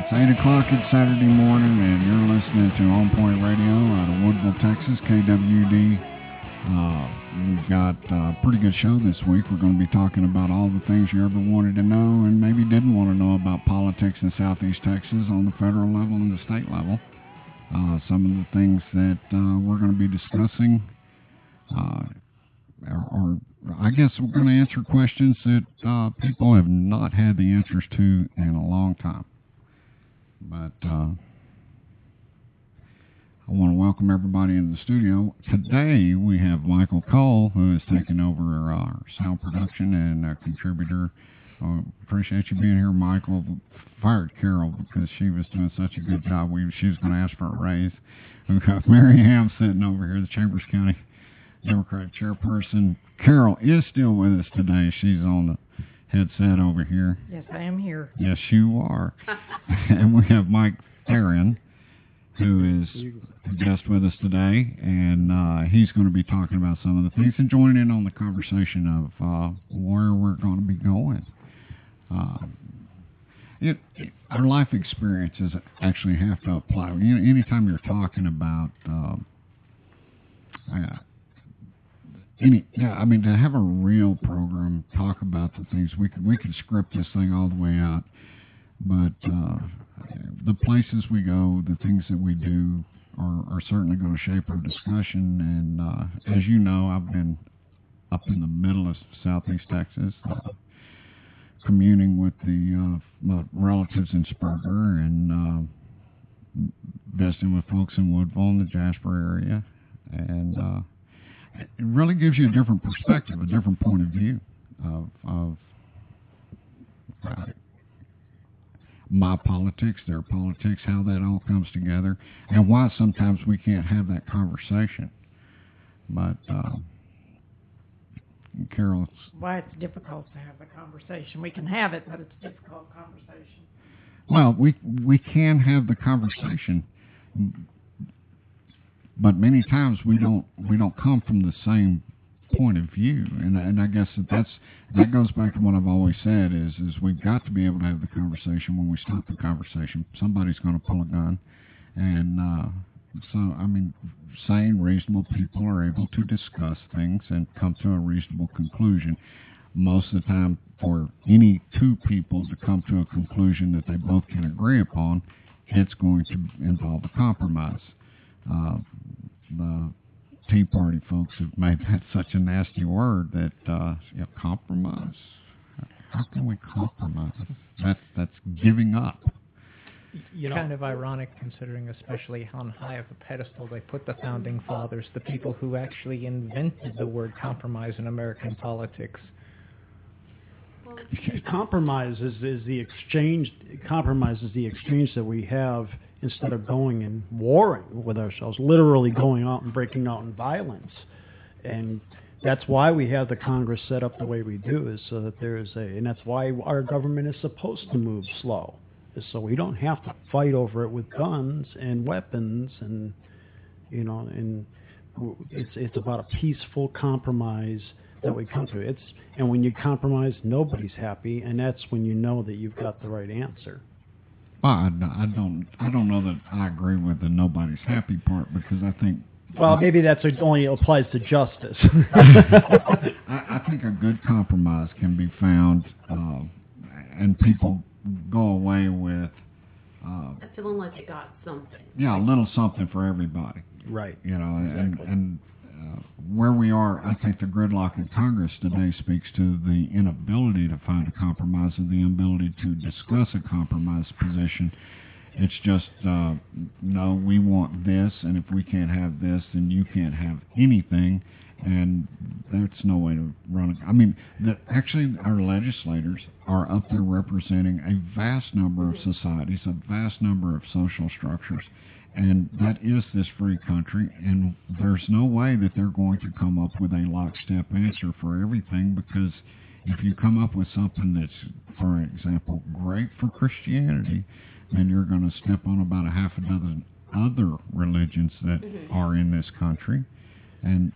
It's 8 o'clock. It's Saturday morning, and you're listening to On Point Radio out of Woodville, Texas, KWD. We've got a pretty good show this week. We're going to be talking about all the things you ever wanted to know and maybe didn't want to know about politics in Southeast Texas on the federal level and the state level. Some of the things that we're going to be discussing are I guess we're going to answer questions that people have not had the answers to in a long time. But I want to welcome everybody into the studio. Today we have Michael Cole, who is taking over our sound production and a contributor. Appreciate you being here, Michael. Fired Carol because she was doing such a good job. She was going to ask for a raise. We've got Mary Ham sitting over here, the Chambers County Democratic chairperson. Carol is still with us today. She's on the headset over here. Yes, I am here. Yes, you are. And we have Mike Theron, who is a guest with us today, and he's going to be talking about some of the things and joining in on the conversation of where we're going to be going. Our life experiences actually have to apply. Anytime you're talking about to have a real program, talk about the things, we could script this thing all the way out, but the places we go, the things that we do are certainly going to shape our discussion. And as you know, I've been up in the middle of Southeast Texas, communing with my relatives in Sperger and visiting with folks in Woodville and the Jasper area, and it really gives you a different perspective, a different point of view of my politics, their politics, how that all comes together, and why sometimes we can't have that conversation. But Carol, why it's difficult to have the conversation. We can have it, but it's a difficult conversation. Well, we can have the conversation, but many times we don't come from the same point of view, and I guess that goes back to what I've always said is we've got to be able to have the conversation. When we stop the conversation, somebody's going to pull a gun, and sane, reasonable people are able to discuss things and come to a reasonable conclusion. Most of the time, for any two people to come to a conclusion that they both can agree upon, it's going to involve a compromise. The Tea Party folks have made that such a nasty word that compromise. How can we compromise? That's giving up. Kind of ironic, considering especially how high of a pedestal they put the founding fathers, the people who actually invented the word compromise in American politics. Compromise is the exchange. Compromise is the exchange that we have instead of going and warring with ourselves, literally going out and breaking out in violence. And that's why we have the Congress set up the way we do, is so that and that's why our government is supposed to move slow, is so we don't have to fight over it with guns and weapons, and it's about a peaceful compromise that we come to. And when you compromise, nobody's happy, and that's when you know that you've got the right answer. Well, I don't know that I agree with the nobody's happy part, because I think... Well, maybe that's only applies to justice. I think a good compromise can be found, and people go away with... feeling like they got something. Yeah, a little something for everybody. Right. Exactly. And where we are, I think the gridlock in Congress today speaks to the inability to find a compromise and the inability to discuss a compromise position. It's just, no, we want this, and if we can't have this, then you can't have anything, and that's no way to run it. Actually, our legislators are up there representing a vast number of societies, a vast number of social structures, and that is this free country, and there's no way that they're going to come up with a lockstep answer for everything, because if you come up with something that's, for example, great for Christianity, then you're going to step on about a half a dozen other religions that are in this country, and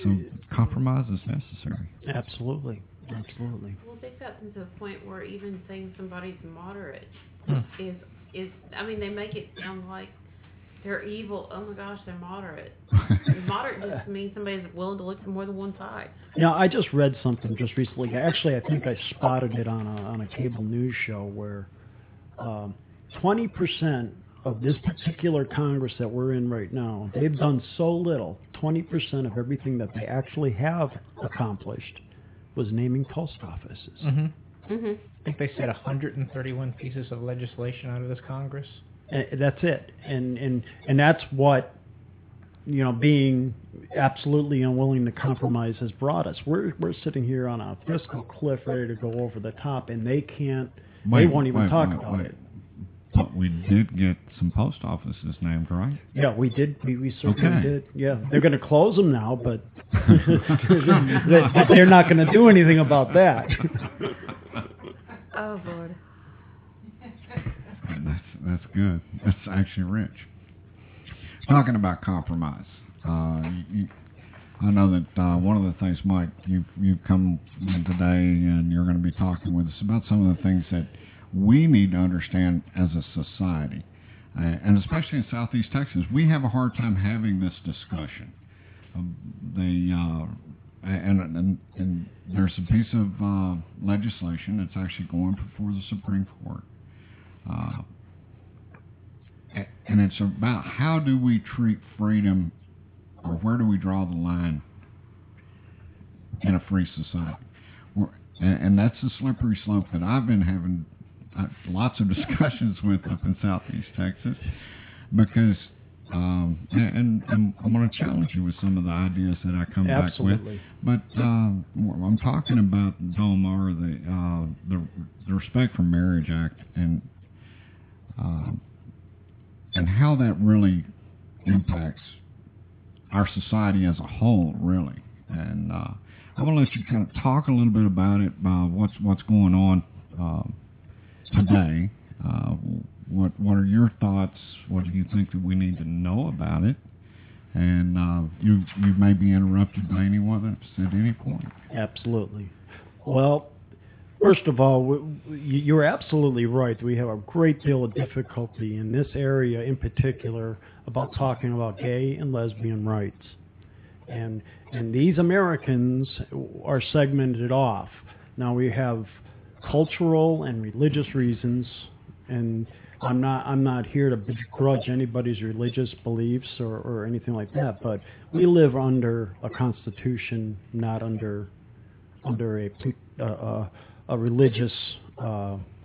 so compromise is necessary. Absolutely. Absolutely. Well, they've got gotten to the point where even saying somebody's moderate is I mean, they make it sound like they're evil. Oh my gosh, they're moderate. Moderate just means somebody's willing to look to more than one side. I just read something just recently. Actually, I think I spotted it on a cable news show where 20% of this particular Congress that we're in right now, they've done so little. 20% of everything that they actually have accomplished was naming post offices. Mm-hmm. Mm-hmm. I think they said 131 pieces of legislation out of this Congress. That's it, and that's what being absolutely unwilling to compromise has brought us. We're sitting here on a fiscal cliff, ready to go over the top, and they can't. They won't even talk about it. But we did get some post offices named, right? Yeah, we did. We certainly did. Yeah, they're going to close them now, but they're not going to do anything about that. Oh, Lord. That's good. That's actually rich. Talking about compromise, I know that one of the things, Mike, you've come in today and you're going to be talking with us about some of the things that we need to understand as a society, and especially in Southeast Texas, we have a hard time having this discussion. And there's a piece of legislation that's actually going before the Supreme Court. And it's about how do we treat freedom, or where do we draw the line in a free society? And that's the slippery slope that I've been having lots of discussions with up in Southeast Texas, because and I'm going to challenge you with some of the ideas that I come Absolutely. back with. But I'm talking about DOMA, or the Respect for Marriage Act, and how that really impacts our society as a whole, really. And I want to let you kind of talk a little bit about it, what's going on today. What are your thoughts? What do you think that we need to know about it? And you may be interrupted by anyone that's at any point. Absolutely. Well, first of all, you're absolutely right. We have a great deal of difficulty in this area in particular about talking about gay and lesbian rights. And these Americans are segmented off. Now we have cultural and religious reasons, and I'm not here to begrudge anybody's religious beliefs or anything like that, but we live under a constitution, not under a religious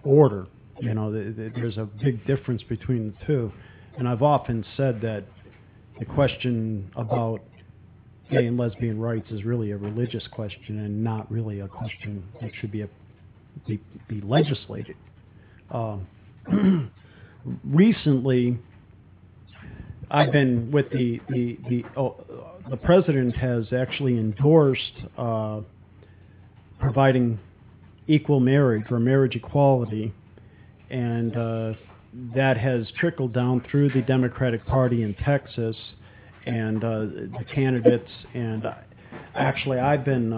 order. There's a big difference between the two, and I've often said that the question about gay and lesbian rights is really a religious question and not really a question that should be legislated. Recently, I've been with the president has actually endorsed providing equal marriage or marriage equality, and that has trickled down through the Democratic Party in Texas and the candidates. And actually, I've been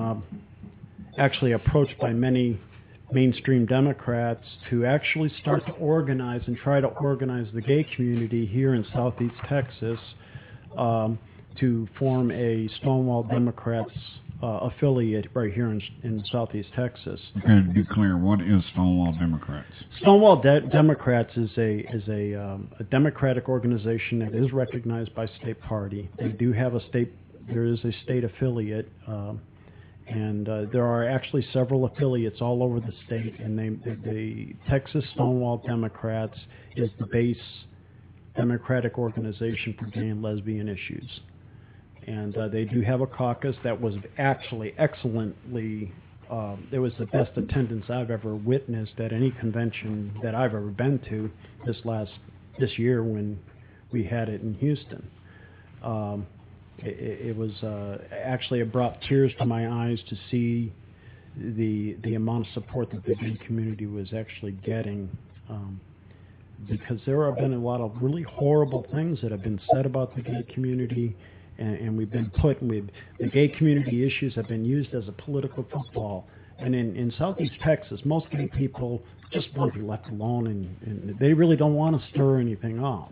approached by many mainstream Democrats to actually start to organize and try to organize the gay community here in Southeast Texas to form a Stonewall Democrats affiliate right here in Southeast Texas. Okay, to be clear, what is Stonewall Democrats? Stonewall Democrats is a Democratic organization that is recognized by state party. They do have there is a state affiliate, and there are actually several affiliates all over the state, and the Texas Stonewall Democrats is the base Democratic organization for gay and lesbian issues. And they do have a caucus that was actually excellently, it was the best attendance I've ever witnessed at any convention that I've ever been to this year when we had it in Houston. It was actually, it brought tears to my eyes to see the amount of support that the gay community was actually getting, because there have been a lot of really horrible things that have been said about the gay community, and we've been the gay community issues have been used as a political football. And in Southeast Texas, most gay people just want to be left alone, and they really don't want to stir anything up.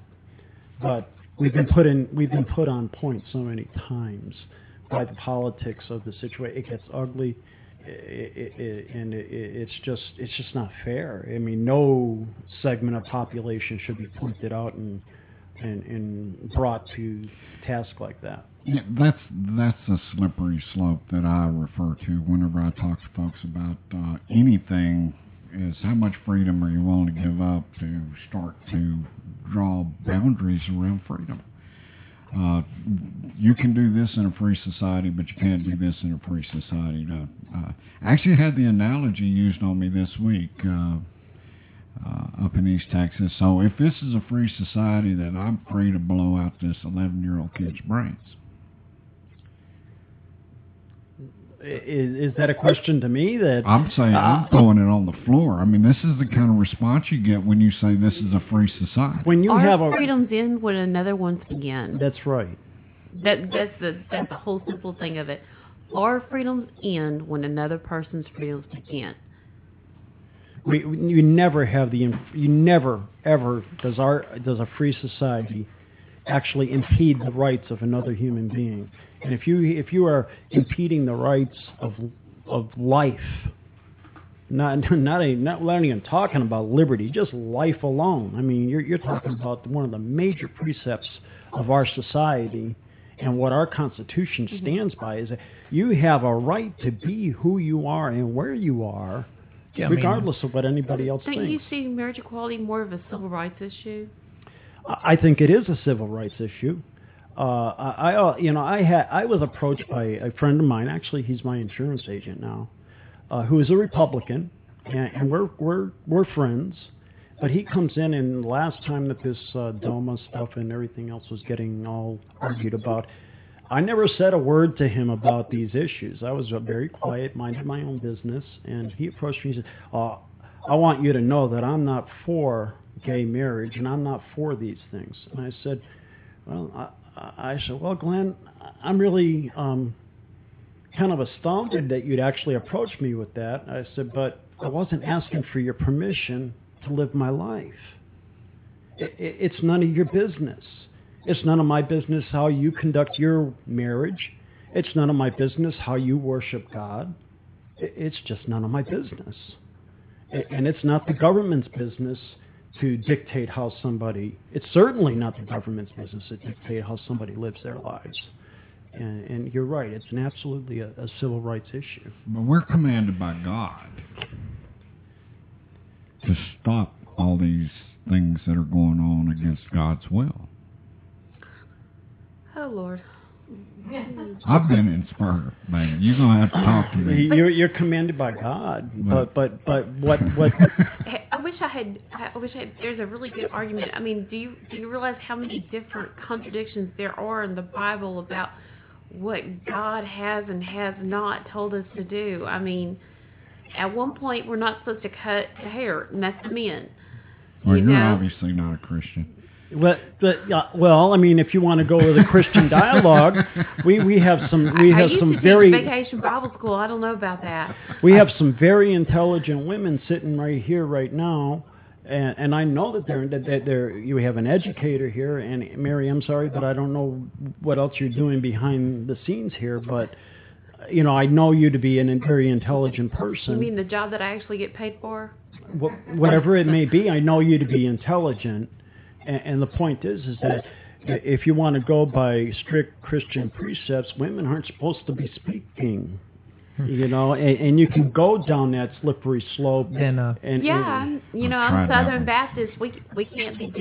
But we've been put on point so many times by the politics of the situation. It gets ugly, and it's just not fair. I mean, no segment of population should be pointed out and brought to task like that. Yeah, that's a slippery slope that I refer to whenever I talk to folks about anything. Is how much freedom are you willing to give up to start to draw boundaries around freedom? You can do this in a free society, but you can't do this in a free society. I actually had the analogy used on me this week up in East Texas. So if this is a free society, then I'm free to blow out this 11-year-old kid's brains. Is that a question to me? That I'm saying I'm throwing it on the floor. I mean, this is the kind of response you get when you say this is a free society. When you Our freedoms end when another one's begin. That's right. That's the whole simple thing of it. Our freedoms end when another person's freedoms begin. You never ever does a free society actually impede the rights of another human being. And if you are impeding the rights of life, not even talking about liberty, just life alone. I mean, you're talking about one of the major precepts of our society, and what our Constitution stands by is that you have a right to be who you are and where you are, regardless of what anybody else thinks. Don't you see marriage equality more of a civil rights issue? I think it is a civil rights issue. I was approached by a friend of mine. Actually, he's my insurance agent now, who is a Republican, and we're friends. But he comes in, and last time that this DOMA stuff and everything else was getting all argued about, I never said a word to him about these issues. I was very quiet, minded my own business, and he approached me and said, I want you to know that I'm not for gay marriage, and I'm not for these things. And I said, well, Glenn, I'm really kind of astounded that you'd actually approach me with that. I said, but I wasn't asking for your permission to live my life. It's none of your business. It's none of my business how you conduct your marriage. It's none of my business how you worship God. It's just none of my business. And it's not the government's business to dictate how somebody, it's certainly not the government's business to dictate how somebody lives their lives. And you're right, it's absolutely a civil rights issue. But we're commanded by God to stop all these things that are going on against God's will. Oh, Lord. I've been in Spur, man. You're going to have to talk to me. You're commanded by God, but what? I wish I had. There's a really good argument. I mean, do you realize how many different contradictions there are in the Bible about what God has and has not told us to do? I mean, at one point we're not supposed to cut the hair, and that's the men. Well, you're obviously not a Christian. Well, I mean, if you want to go with a Christian dialogue, we have some very vacation Bible school. I don't know about that. We have some very intelligent women sitting right here, right now, and I know that they're. You have an educator here, and Mary, I'm sorry, but I don't know what else you're doing behind the scenes here, but. You know, I know you to be a very intelligent person. You mean the job that I actually get paid for? Whatever it may be, I know you to be intelligent. And the point is that if you want to go by strict Christian precepts, women aren't supposed to be speaking. You know, and you can go down that slippery slope. I'm Southern Baptist. We can't be